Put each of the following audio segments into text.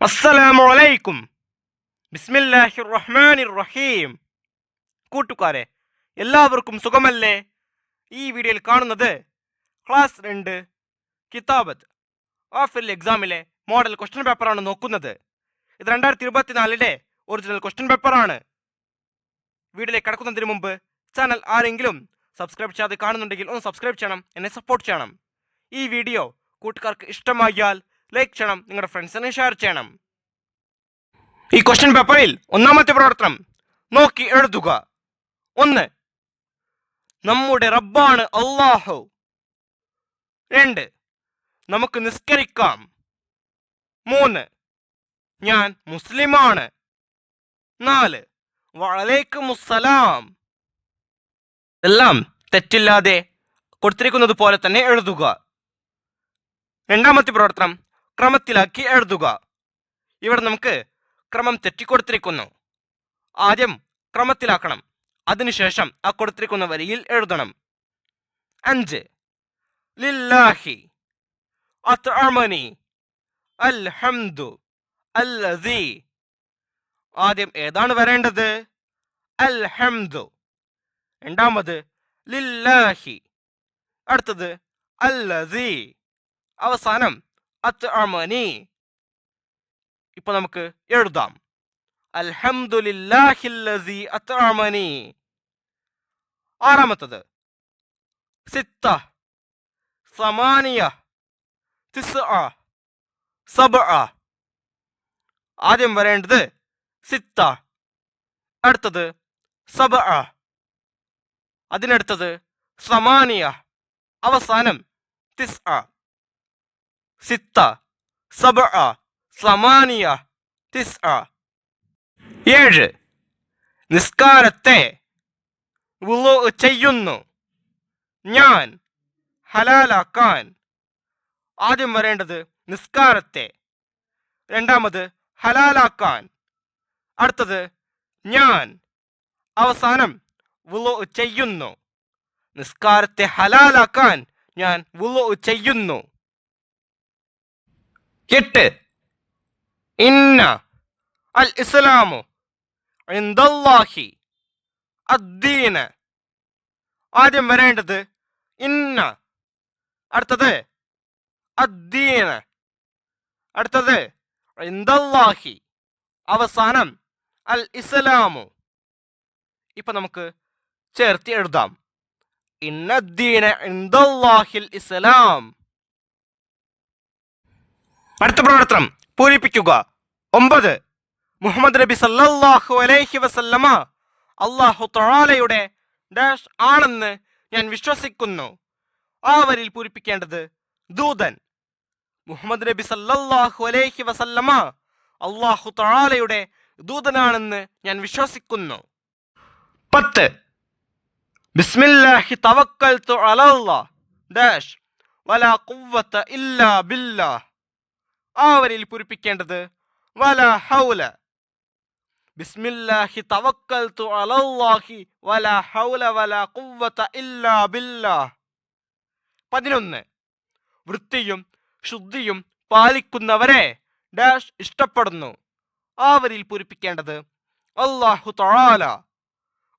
അസ്സലാമു അലൈക്കും. ബിസ്മില്ലാഹിർ റഹ്മാനിർ റഹീം. കൂട്ടുകാരെ, എല്ലാവർക്കും സുഖമല്ലേ? ഈ വീഡിയോയിൽ കാണുന്നത് ക്ലാസ് 2 കിതാബത്ത് ആഫിൽ എക്സാമിലെ മോഡൽ ക്വസ്റ്റ്യൻ പേപ്പറാണ് നോക്കുന്നത്. ഇത് 2024 ഒറിജിനൽ ക്വസ്റ്റ്യൻ പേപ്പറാണ്. വീഡിയോയിലേക്ക് കടക്കുന്നതിന് മുമ്പ് ചാനൽ ആരെങ്കിലും സബ്സ്ക്രൈബ് ചെയ്യാതെ കാണുന്നുണ്ടെങ്കിൽ ഒന്ന് സബ്സ്ക്രൈബ് ചെയ്യണം, എന്നെ സപ്പോർട്ട് ചെയ്യണം. ഈ വീഡിയോ കൂട്ടുകാർക്ക് ഇഷ്ടമായാൽ ലൈക്ക് ചെയ്യണം, നിങ്ങളുടെ ഫ്രണ്ട്സിനെ ഷെയർ ചെയ്യണം. ഈ ക്വസ്റ്റ്യൻ പേപ്പറിൽ ഒന്നാമത്തെ പ്രവർത്തനം നോക്കി എഴുതുക. 1. നമ്മുടെ റബ്ബാണ് അല്ലാഹു. 2. നമുക്ക് നിസ്കരിക്കാം. 3. ഞാൻ മുസ്ലിമാണ്. 4. വഅലൈക്കുമുസ്സലാം. എല്ലാം തെറ്റില്ലാതെ കൊടുത്തിരിക്കുന്നത് പോലെ തന്നെ എഴുതുക. രണ്ടാമത്തെ പ്രവർത്തനം ക്രമത്തിലാക്കി എഴുതുക. ഇവിടെ നമുക്ക് ക്രമം തെറ്റിക്കൊടുത്തിരിക്കുന്നു. ആദ്യം ക്രമത്തിലാക്കണം, അതിനുശേഷം ആ കൊടുത്തിരിക്കുന്ന വരിയിൽ എഴുതണം. 5. ലില്ലാഹി അത്അമനി അൽഹംദു അല്ലദീ. ആദ്യം ഏതാണ് വരേണ്ടത്? അൽഹംദു. രണ്ടാമത് ലില്ലാഹി, അടുത്തത് അല്ലദീ, അവസാനം അത്അമനി. ഇപ്പൊ നമുക്ക് എഴുതാം. അൽഹംദുലില്ലാഹില്ലസീ അത്അമനി. ആറാമത്തത് സിത്ത സമാനിയ തിസ്അ സബ്അ. ആദ്യം വരേണ്ടത് സിത്ത, അടുത്തത് സബ്അ, അതിനടുത്തത് സമാനിയ, അവസാനം തിസ്അ. സിത്ത സബ്അ സമാനിയ തിസ്അ. 7. നിസ്കാരത്തെ വുളൂ ചെയ്യുന്നു, ഞാൻ ഹലാലാക്കാൻ. ആദ്യം വരേണ്ടത് നിസ്കാരത്തെ, രണ്ടാമത് ഹലാലാക്കാൻ, അടുത്തത് ഞാൻ, അവസാനം വുളൂ ചെയ്യുന്നു. നിസ്കാരത്തെ ഹലാലാക്കാൻ ഞാൻ വുളൂ ചെയ്യുന്നു. 8. ഇന്ന അൽ ഇസ്ലാമു ഇൻദല്ലാഹി അദ്ദീന. ആദ്യം വരേണ്ടത് ഇന്ന, അടുത്തത് അദ്ദീന, അടുത്തത് ഇൻദല്ലാഹി, അവസാനം അൽ ഇസ്ലാമു. ഇപ്പൊ നമുക്ക് ചേർത്ത് എഴുതാം. ഇന്നദ്ദീന ഇൻദല്ലാഹിൽ ഇസ്ലാം. അടുത്ത പ്രവർത്തനം പൂരിപ്പിക്കുക. 9. മുഹമ്മദ് നബി സല്ലല്ലാഹു അലൈഹി വസല്ലമ അല്ലാഹു തആലയുടെ ഡാഷ് ആണെന്ന് ഞാൻ വിശ്വസിക്കുന്നു. ആ വരിയിൽ പൂരിപ്പിക്കേണ്ടത് ദൂതൻ. മുഹമ്മദ് നബി സല്ലല്ലാഹു അലൈഹി വസല്ലമ അല്ലാഹു തആലയുടെ ദൂതനാണെന്ന് ഞാൻ വിശ്വസിക്കുന്നു. 10. ബിസ്മില്ലാഹി തവക്കൽതു അലല്ലാഹ് ഡാഷ് വലാ ഖുവ്വത ഇല്ലാ ബില്ലാഹ്. ആ വരിയിൽ പൂരിപ്പിക്കേണ്ടത് വലാ ഹൗല. ബിസ്മില്ലാഹി തവക്കൽതു അലല്ലാഹി വലാ ഹൗല വലാ ഖുവ്വത ഇല്ലാ ബില്ലാഹ്. 11. വൃത്തിയും ശുദ്ധിയും പാലിക്കുന്നവരെ ഡാഷ് ഇഷ്ടപ്പെടുന്നു. ആ വരിയിൽ പൂരിപ്പിക്കേണ്ടത് അല്ലാഹു തആല.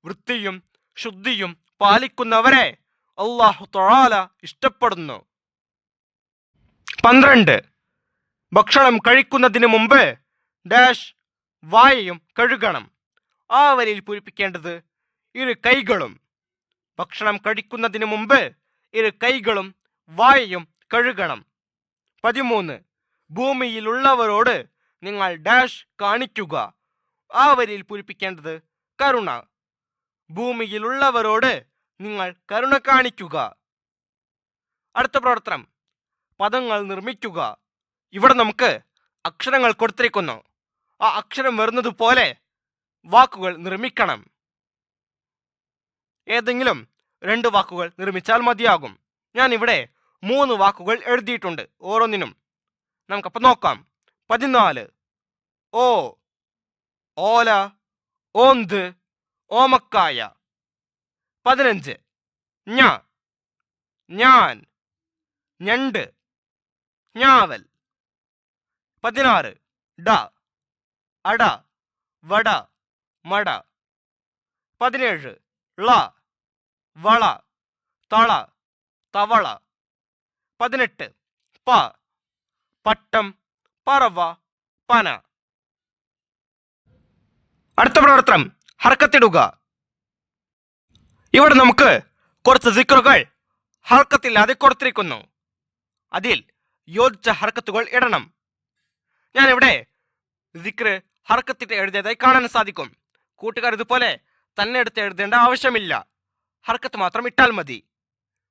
വൃത്തിയും ശുദ്ധിയും പാലിക്കുന്നവരെ അല്ലാഹു തആല ഇഷ്ടപ്പെടുന്നു. 12. ഭക്ഷണം കഴിക്കുന്നതിന് മുമ്പ് ഡാഷ് വായയും കഴുകണം. ആ വരിയിൽ പൂരിപ്പിക്കേണ്ടത് ഇരു കൈകളും. ഭക്ഷണം കഴിക്കുന്നതിന് മുമ്പ് ഇരു കൈകളും വായയും കഴുകണം. 13. ഭൂമിയിലുള്ളവരോട് നിങ്ങൾ ഡാഷ് കാണിക്കുക. ആ വരിയിൽ പൂരിപ്പിക്കേണ്ടത് കരുണ. ഭൂമിയിലുള്ളവരോട് നിങ്ങൾ കരുണ കാണിക്കുക. അടുത്ത പ്രവർത്തനം പദങ്ങൾ നിർമ്മിക്കുക. ഇവിടെ നമുക്ക് അക്ഷരങ്ങൾ കൊടുത്തിരിക്കുന്നു. ആ അക്ഷരം വരുന്നത് പോലെ വാക്കുകൾ നിർമ്മിക്കണം. ഏതെങ്കിലും 2 വാക്കുകൾ നിർമ്മിച്ചാൽ മതിയാകും. ഞാൻ ഇവിടെ 3 വാക്കുകൾ എഴുതിയിട്ടുണ്ട് ഓരോന്നിനും. നമുക്കപ്പോൾ നോക്കാം. 14. ഓ, ഓല, ഓന്ത്, ഓമക്കായ. 15. ഞാൻ, ഞണ്ട്, ഞാവൽ. 16. ഡ, അട, വട, മട. 17 ള, വള, തള, തവള. 18 പ, പട്ടം, പറവ, പന. അടുത്ത പ്രവർത്തനം ഹർക്കത്തിടുക. ഇവിടെ നമുക്ക് കുറച്ച് സിക്റുകൾ ഹർക്കത്തില്ലാതെ കൊടുത്തിരിക്കുന്നു. അതിൽ യോജിച്ച ഹർക്കത്തുകൾ ഇടണം. ഞാനിവിടെ സിക്റ് ഹർക്കത്തിട്ട് എഴുതിയതായി കാണാൻ സാധിക്കും. കൂട്ടുകാർ ഇതുപോലെ തന്നെ എടുത്ത് എഴുതേണ്ട ആവശ്യമില്ല, ഹർക്കത്ത് മാത്രം ഇട്ടാൽ മതി.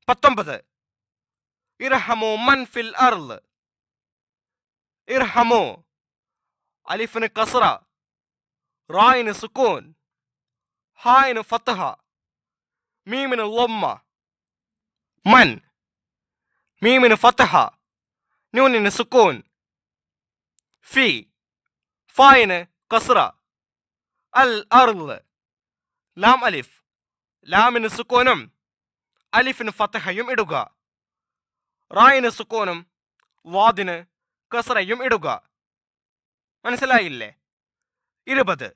19 ഇർഹമു മൻ ഫിൽ അർള്. ഇർഹമു, അലിഫിന് കസ്റ, റായിന് സുക്കൂൻ, ഹായിന് ഫത്ഹ, മീമിന് ലമ്മ. മൻ, മീമിന് ഫത്ഹ, നൂനിന് സുക്കൂൻ. ഫി, ഫായിന് കസ്റ. അൽ അർള്, ലാം അലിഫ്, ലാമിന് സുക്കൂനും അലിഫിന് ഫത്ഹയും ഇടുക. റായിന് സുക്കൂനും വാദിന് കസ്റയും ഇടുക. മനസ്സിലായില്ലേ? 20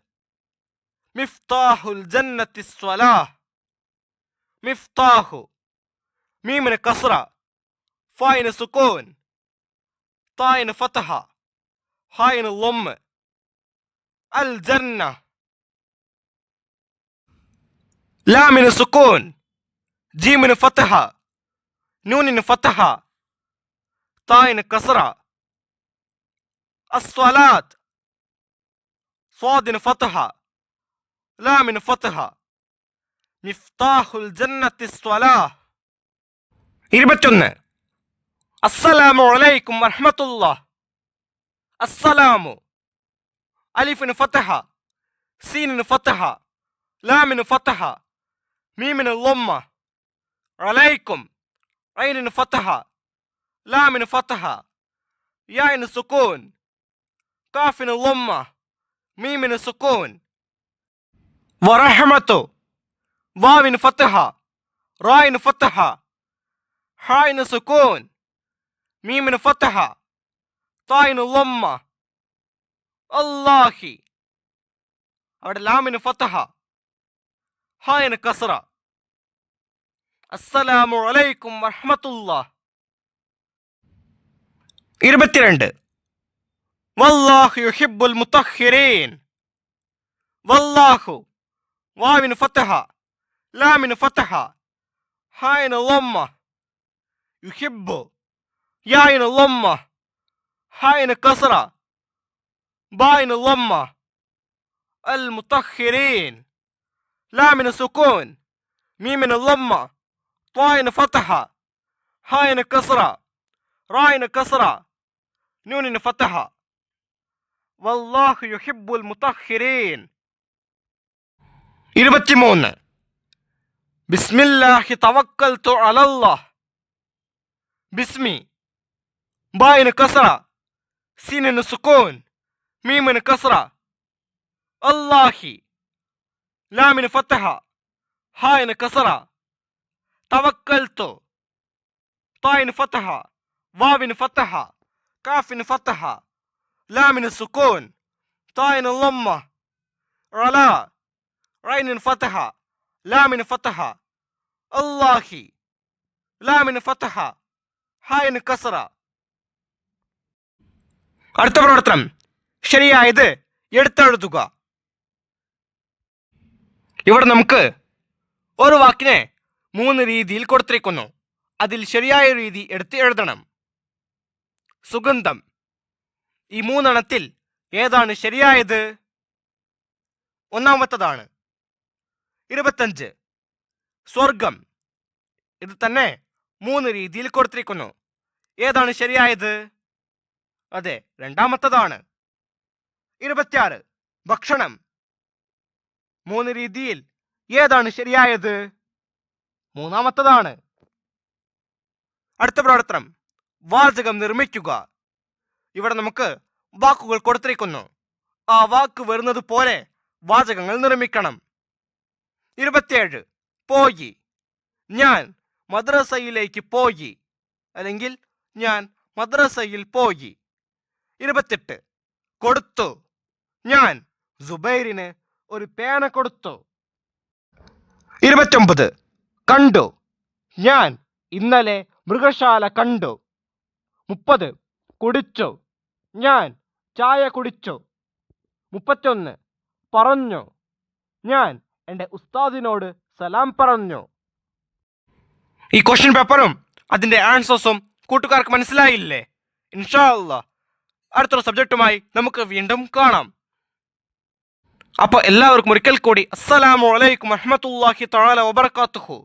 മിഫ്താഹുൽ ജന്നത്തി സ്വലാഹ്. മിഫ്താഹു, മീമിന് കസ്റ, ഫായിന് സുക്കൂൻ, തായിന് ഫത്ഹ, ഹായിന് ലമ്മ്. അൽ ജന്ന, ലാമിന് സുക്കൂൻ, ജീമിന് ഫത്ഹ, നൂനിന് ഫത്ഹ, തായിന് കസ്റ. അസ്വലാത്ത്, സ്വാദിന് ഫത്ഹ, ലാമിന് ഫത്ഹ. മിഫ്താഹുൽ ജന്നത്തി സ്വലാഹ്. 21 അസ്സലാമു അലൈക്കും വറഹ്മത്തുള്ളാഹ്. അസ്സലാമു, അലിഫിന് ഫത്ഹ, സീനിന് ഫത്ഹ, ലാമിന് ഫത്ഹ, മീമിന് ലമ്മ. അലൈക്കും, ഐനിന് ഫത്ഹ, ലാമിന് ഫത്ഹ, യായിന് സുക്കൂൻ, കാഫിന് ലമ്മ, മീമിന് സുക്കൂൻ. വറഹ്മത്തു, വാവിന് ഫത്ഹ, റായിന് ഫത്ഹ, ഹായിന് സുക്കൂൻ, മീമിന് ഫത്ഹ, തായിന് ലമ്മ. അല്ലാഹി, അവിടെ ലാമിന് ഫത്ഹ, ഹായിന് കസ്റ. അസ്സലാമു അലൈക്കും വറഹ്മത്തുള്ളാഹ്. 22 വല്ലാഹു യുഹിബ്ബുൽ മുത്തഖ്ഹിരീൻ. വല്ലാഹു, വാവിന് ഫത്ഹ, ലാമിന് ഫത്ഹ, ഹായിന് ലമ്മ. യുഹിബ്ബു, യായിന് ലമ്മ, ഹായിന് കസ്റ, ബായിന് ലമ്മ. അൽ മുത്തഖ്ഹിരീൻ, ലാമിന് സുക്കൂൻ, മീമിന് ലമ്മ, തായിന് ഫത്ഹ, ഹായിന് കസ്റ, റായിന് കസ്റ, നൂനിന് ഫത്ഹ. വല്ലാഹു യുഹിബ്ബുൽ മുത്തഖ്ഹിരീൻ. 23 ബിസ്മില്ലാഹി തവക്കൽതു അലല്ലാഹ്. ബിസ്മി, ബായിന് കസ്റ, സീനിന് സുക്കൂൻ, മീമിന് കസ്റ. അല്ലാഹി, ലാമിന് ഫത്ഹ, ഹായിന് കസ്റ. തവക്കൽതു, തായിന് ഫത്ഹ, വാവിന് ഫത്ഹ, കാഫിന് ഫത്ഹ, ലാമിന് സുക്കൂൻ, തായിന് ലമ്മ. അലാ, ഐനിന് ഫത്ഹ, ലാമിന് ഫത്ഹ. അല്ലാഹി, ലാമിന് ഫത്ഹ, ഹായിന് കസ്റ. അടുത്ത പ്രവർത്തനം ശരിയായത് എടുത്തെഴുതുക. ഇവിടെ നമുക്ക് ഒരു വാക്കിനെ 3 രീതിയിൽ കൊടുത്തിരിക്കുന്നു. അതിൽ ശരിയായ രീതി എടുത്ത് എഴുതണം. സുഗന്ധം, ഈ 3 എണ്ണത്തിൽ ഏതാണ് ശരിയായത്? ഒന്നാമത്തതാണ്. 25 സ്വർഗം, ഇത് തന്നെ 3 രീതിയിൽ കൊടുത്തിരിക്കുന്നു. ഏതാണ് ശരിയായത്? അതെ, രണ്ടാമത്തതാണ്. 26 ഭക്ഷണം, 3 രീതിയിൽ ഏതാണ് ശരിയായത്? മൂന്നാമത്തതാണ്. അടുത്ത പ്രവർത്തനം വാചകം നിർമ്മിക്കുക. ഇവിടെ നമുക്ക് വാക്കുകൾ കൊടുത്തിരിക്കുന്നു. ആ വാക്ക് വരുന്നത് പോലെ വാചകങ്ങൾ നിർമ്മിക്കണം. 27 പോയി, ഞാൻ മദ്രസയിലേക്ക് പോയി, അല്ലെങ്കിൽ ഞാൻ മദ്രസയിൽ പോയി. 28 കൊടുത്തു. ഞാൻ സുബൈറിന് ഒരു പേന കൊടുത്തു. 29. കണ്ടു. ഞാൻ ഇന്നലെ മൃഗശാല കണ്ടു. 30. കുടിച്ചു. ഞാൻ ചായ കുടിച്ചു. 31. പറഞ്ഞു. ഞാൻ എൻ്റെ ഉസ്താദിനോട് സലാം പറഞ്ഞു. ഈ ക്വസ്റ്റ്യൻ പേപ്പറും അതിൻ്റെ ആൻസേഴ്സും കൂട്ടുകാർക്ക് മനസ്സിലായില്ലേ? ഇൻഷാ അല്ലാഹ് അടുത്തൊരു സബ്ജക്റ്റുമായി നമുക്ക് വീണ്ടും കാണാം. അപ്പോൾ എല്ലാവർക്കും ഒരിക്കൽ കൂടി അസ്സലാമു അലൈക്കും വറഹ്മത്തുള്ളാഹി തആല വബറകാതുഹു.